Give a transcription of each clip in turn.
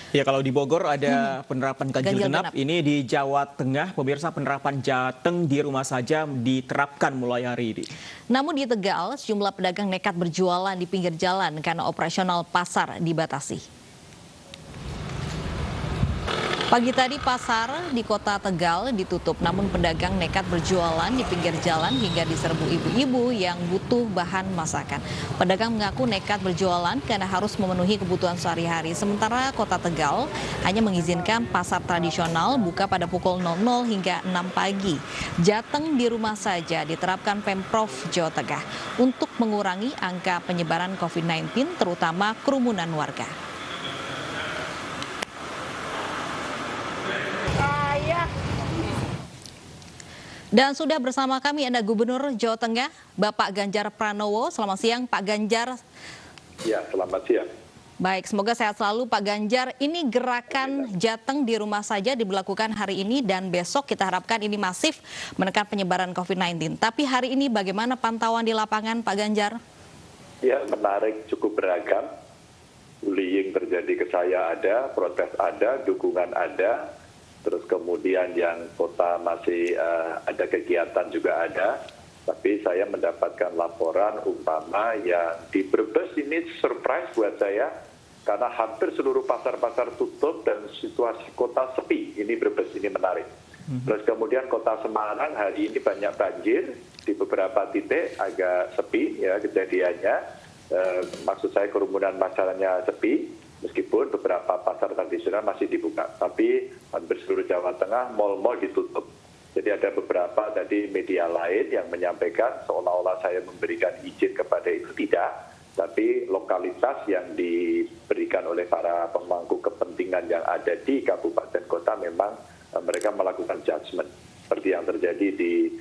Ya, kalau di Bogor ada penerapan ganjil genap. Ini di Jawa Tengah, pemirsa, penerapan Jateng di rumah saja diterapkan mulai hari ini. Namun di Tegal, sejumlah pedagang nekat berjualan di pinggir jalan karena operasional pasar dibatasi. Pagi tadi pasar di kota Tegal ditutup, namun pedagang nekat berjualan di pinggir jalan hingga diserbu ibu-ibu yang butuh bahan masakan. Pedagang mengaku nekat berjualan karena harus memenuhi kebutuhan sehari-hari. Sementara kota Tegal hanya mengizinkan pasar tradisional buka pada pukul 00 hingga 6 pagi. Jateng di rumah saja diterapkan Pemprov Jawa Tengah untuk mengurangi angka penyebaran COVID-19 terutama kerumunan warga. Dan sudah bersama kami ada Gubernur Jawa Tengah, Bapak Ganjar Pranowo. Selamat siang, Pak Ganjar. Ya, selamat siang. Baik, semoga sehat selalu Pak Ganjar. Ini gerakan Jateng di rumah saja diberlakukan hari ini dan besok kita harapkan ini masif menekan penyebaran COVID-19. Tapi hari ini bagaimana pantauan di lapangan, Pak Ganjar? Ya, menarik, cukup beragam. Bullying terjadi ke saya ada, protes ada, dukungan ada. Terus kemudian yang kota masih ada kegiatan juga ada. Tapi saya mendapatkan laporan umpama yang di Brebes ini surprise buat saya. Karena hampir seluruh pasar-pasar tutup dan situasi kota sepi. Ini Brebes, ini menarik. Terus kemudian kota Semarang hari ini banyak banjir. Di beberapa titik agak sepi ya kejadiannya. Maksud saya kerumunan masyarakatnya sepi. Meskipun beberapa pasar tradisional masih dibuka, tapi hampir seluruh Jawa Tengah mal-mal ditutup. Jadi ada beberapa tadi media lain yang menyampaikan seolah-olah saya memberikan izin kepada itu, tidak. Tapi lokalitas yang diberikan oleh para pemangku kepentingan yang ada di kabupaten kota memang mereka melakukan judgement. Seperti yang terjadi di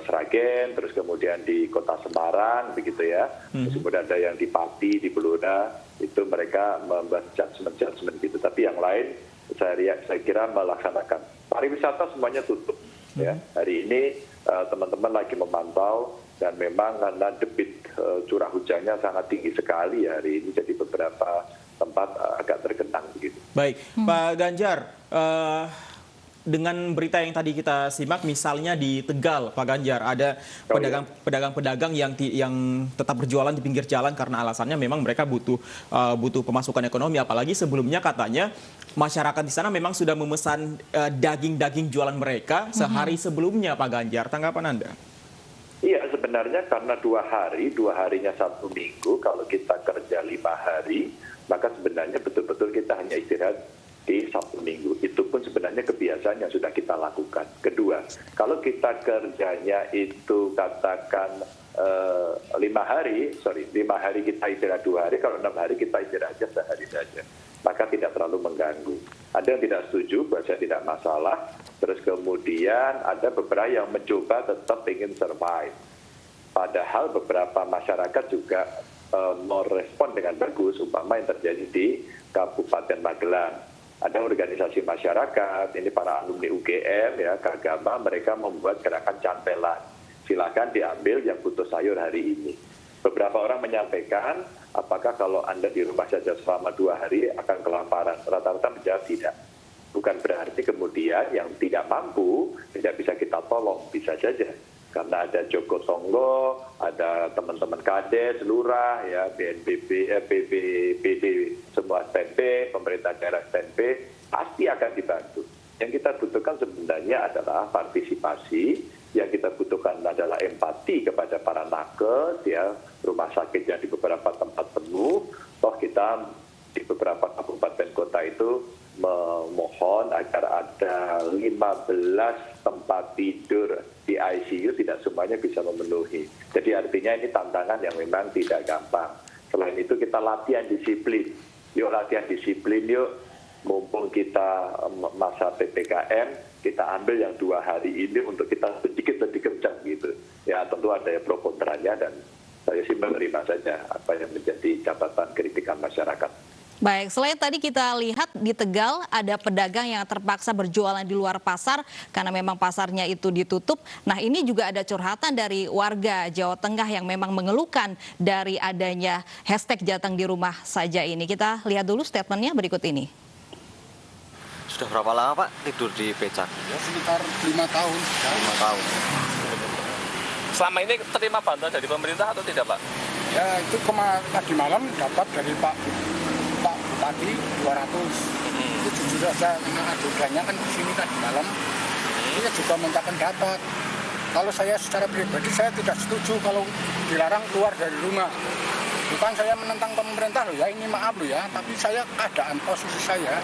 Sragen, terus kemudian di kota Semarang, begitu ya. Terus kemudian ada yang di Pati, di Blora, itu mereka membuat judgement gitu. Tapi yang lain saya kira melaksanakan. Pariwisata semuanya tutup. Ya. Hari ini teman-teman lagi memantau dan memang karena debit curah hujannya sangat tinggi sekali hari ini, jadi beberapa tempat agak tergenang begitu. Baik, Pak Ganjar. Dengan berita yang tadi kita simak, misalnya di Tegal, Pak Ganjar, ada pedagang-pedagang yang tetap berjualan di pinggir jalan karena alasannya memang mereka butuh pemasukan ekonomi. Apalagi sebelumnya katanya masyarakat di sana memang sudah memesan daging-daging jualan mereka sehari sebelumnya, Pak Ganjar. Tanggapan Anda? Iya, sebenarnya karena 2 harinya 1 minggu, kalau kita kerja 5 hari, maka sebenarnya betul-betul kita hanya istirahat di Sabtu Minggu. Itu pun sebenarnya kebiasaan yang sudah kita lakukan. Kedua, kalau kita kerjanya itu katakan 5 hari kita istirahat 2 hari, kalau 6 hari kita istirahat sehari saja. Maka tidak terlalu mengganggu. Ada yang tidak setuju, buat saya tidak masalah. Terus kemudian ada beberapa yang mencoba tetap ingin survive. Padahal beberapa masyarakat juga merespon dengan bagus, umpama yang terjadi di Kabupaten Magelang. Ada organisasi masyarakat, ini para alumni UGM, ya, keagama, mereka membuat gerakan cantelan. Silakan diambil yang butuh sayur hari ini. Beberapa orang menyampaikan, apakah kalau Anda di rumah saja selama 2 hari akan kelaparan? Rata-rata menjawab tidak. Bukan berarti kemudian yang tidak mampu tidak bisa kita tolong, bisa saja. Karena ada Joko Tonggo, ada teman-teman Kades, Lurah, ya, BNPB, BPBD, semua STP, pemerintah daerah STP, pasti akan dibantu. Yang kita butuhkan sebenarnya adalah partisipasi, yang kita butuhkan adalah empati kepada para nakes, ya, rumah sakit yang di beberapa tempat penuh, toh kita di beberapa kabupaten kota itu memohon agar ada 15 tempat tidur di ICU, tidak semuanya bisa memenuhi. Jadi artinya ini tantangan yang memang tidak gampang. Selain itu kita latihan disiplin. Yuk latihan disiplin yuk, mumpung kita masa PPKM, kita ambil yang 2 hari ini untuk kita sedikit lebih kencang gitu. Ya tentu ada ya pro kontranya dan saya sih menerima saja apa yang menjadi catatan kritikan masyarakat. Baik, selain tadi kita lihat di Tegal ada pedagang yang terpaksa berjualan di luar pasar karena memang pasarnya itu ditutup. Nah, ini juga ada curhatan dari warga Jawa Tengah yang memang mengeluhkan dari adanya hashtag Jateng di rumah saja ini. Kita lihat dulu statementnya berikut ini. Sudah berapa lama Pak tidur di becak? Ya sekitar 5 tahun. 5 tahun. Selama ini terima bantuan dari pemerintah atau tidak, Pak? Ya itu tadi malam dapat dari Pak Bupati 200. Itu jujur saja karena adegannya kan di sini tadi malam. Dia juga mintakan dapat. Kalau saya secara pribadi saya tidak setuju kalau dilarang keluar dari rumah. Bukan saya menentang pemerintah loh ya, ini maaf loh ya, tapi saya keadaan posisi saya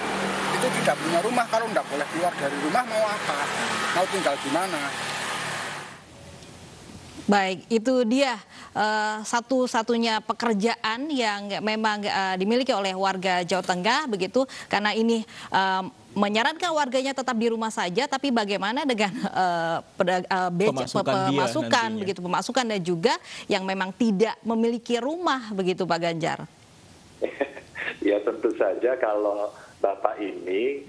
itu tidak punya rumah. Kalau tidak boleh keluar dari rumah mau apa? Mau tinggal di mana? Baik, itu dia satu-satunya pekerjaan yang memang dimiliki oleh warga Jawa Tengah begitu, karena ini menyarankan warganya tetap di rumah saja, tapi bagaimana dengan pemasukan begitu, pemasukan dan juga yang memang tidak memiliki rumah begitu, Pak Ganjar? Ya tentu saja kalau Bapak ini,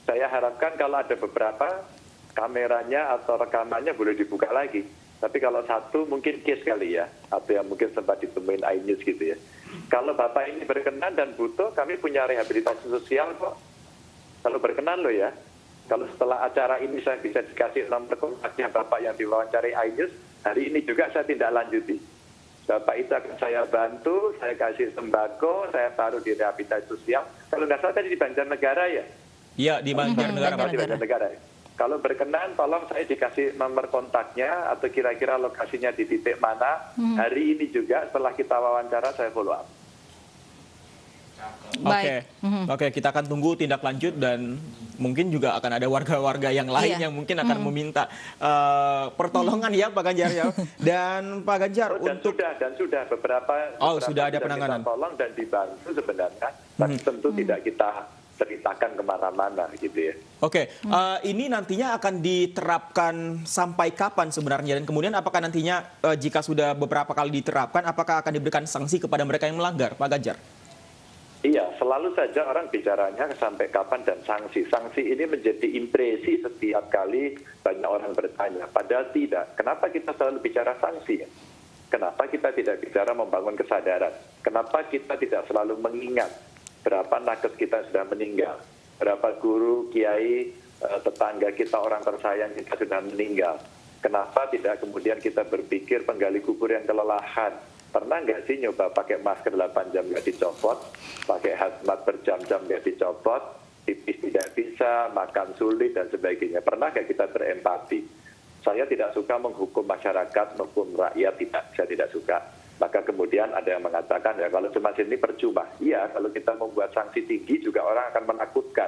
saya harapkan kalau ada beberapa kameranya atau rekamannya boleh dibuka lagi. Tapi kalau satu mungkin case kali ya, atau yang mungkin sempat ditemuin iNews gitu ya. Kalau Bapak ini berkenan dan butuh, kami punya rehabilitasi sosial kok. Kalau berkenan loh ya. Kalau setelah acara ini saya bisa dikasih nomor kontaknya Bapak yang diwawancari iNews, hari ini juga saya tindak lanjuti. Bapak itu akan saya bantu, saya kasih sembako, saya taruh di rehabilitasi sosial. Kalau nggak salah tadi di Banjarnegara ya? Iya, di Banjarnegara. Di Banjarnegara ya. Kalau berkenan, tolong saya dikasih nomor kontaknya atau kira-kira lokasinya di titik mana. Hari ini juga setelah kita wawancara saya follow up. Oke, kita akan tunggu tindak lanjut dan mungkin juga akan ada warga-warga yang lain yang mungkin akan meminta pertolongan ya Pak Ganjar ya. Dan Pak Ganjar sudah beberapa sudah ada penanganan. Kita tolong dan dibantu sebenarnya, tapi tentu tidak kita ceritakan kemana-mana gitu ya. Oke, ini nantinya akan diterapkan sampai kapan sebenarnya? Dan kemudian apakah nantinya jika sudah beberapa kali diterapkan, apakah akan diberikan sanksi kepada mereka yang melanggar, Pak Ganjar? Iya, selalu saja orang bicaranya sampai kapan dan sanksi. Sanksi ini menjadi impresi setiap kali banyak orang bertanya. Padahal tidak. Kenapa kita selalu bicara sanksi? Kenapa kita tidak bicara membangun kesadaran? Kenapa kita tidak selalu mengingat berapa nakes kita sudah meninggal, berapa guru, kiai, tetangga kita, orang tersayang kita sudah meninggal. Kenapa tidak kemudian kita berpikir penggali kubur yang kelelahan? Pernah nggak sih nyoba pakai masker 8 jam nggak dicopot, pakai hazmat berjam-jam nggak dicopot, tipis tidak bisa, makan sulit, dan sebagainya. Pernah nggak kita berempati? Saya tidak suka menghukum masyarakat maupun rakyat, saya tidak suka. Maka kemudian ada yang mengatakan, ya kalau cuma sini percuma. Iya, kalau kita membuat sanksi tinggi juga orang akan menakutkan.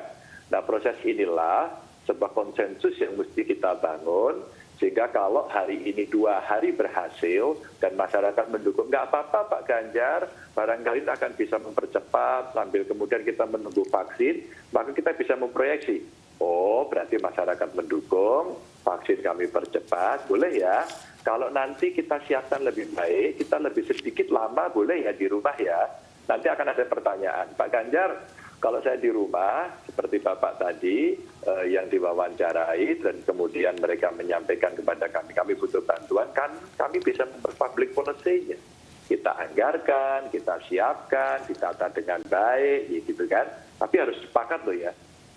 Nah, proses inilah sebuah konsensus yang mesti kita bangun, sehingga kalau hari ini 2 hari berhasil dan masyarakat mendukung, nggak apa-apa Pak Ganjar, barangkali akan bisa mempercepat sambil kemudian kita menunggu vaksin, maka kita bisa memproyeksi. Oh, berarti masyarakat mendukung, vaksin kami percepat, boleh ya. Kalau nanti kita siapkan lebih baik, kita lebih sedikit lama boleh ya di rumah ya. Nanti akan ada pertanyaan, Pak Ganjar, kalau saya di rumah, seperti Bapak tadi yang diwawancarai dan kemudian mereka menyampaikan kepada kami butuh bantuan, kan kami bisa memperpublic policy-nya. Kita anggarkan, kita siapkan, ditata dengan baik, gitu kan. Tapi harus sepakat loh ya,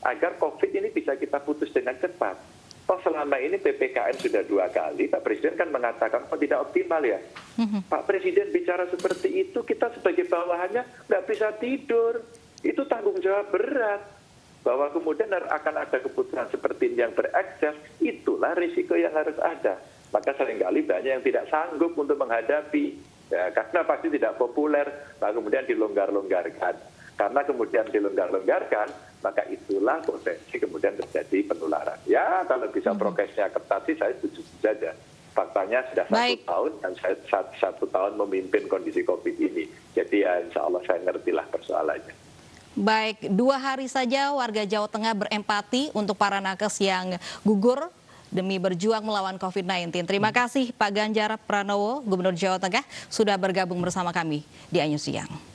agar COVID ini bisa kita putus dengan cepat. Toh selama ini PPKM sudah 2 kali, Pak Presiden kan mengatakan kok tidak optimal ya. Pak Presiden bicara seperti itu, kita sebagai bawahannya nggak bisa tidur. Itu tanggung jawab berat. Bahwa kemudian akan ada keputusan seperti ini yang berekses, itulah risiko yang harus ada. Maka seringkali banyak yang tidak sanggup untuk menghadapi. Ya, karena pasti tidak populer, maka kemudian dilonggar-longgarkan. Karena kemudian dilonggar-longgarkan, maka itulah potensi kemudian terjadi penularan. Ya, kalau bisa prokesnya ketat sih saya setuju saja. Faktanya sudah 1 tahun dan saya 1 tahun memimpin kondisi COVID ini. Jadi ya insya Allah saya ngertilah persoalannya. Baik, 2 hari saja warga Jawa Tengah berempati untuk para nakes yang gugur demi berjuang melawan COVID-19. Terima kasih Pak Ganjar Pranowo, Gubernur Jawa Tengah, sudah bergabung bersama kami di iNews Siang.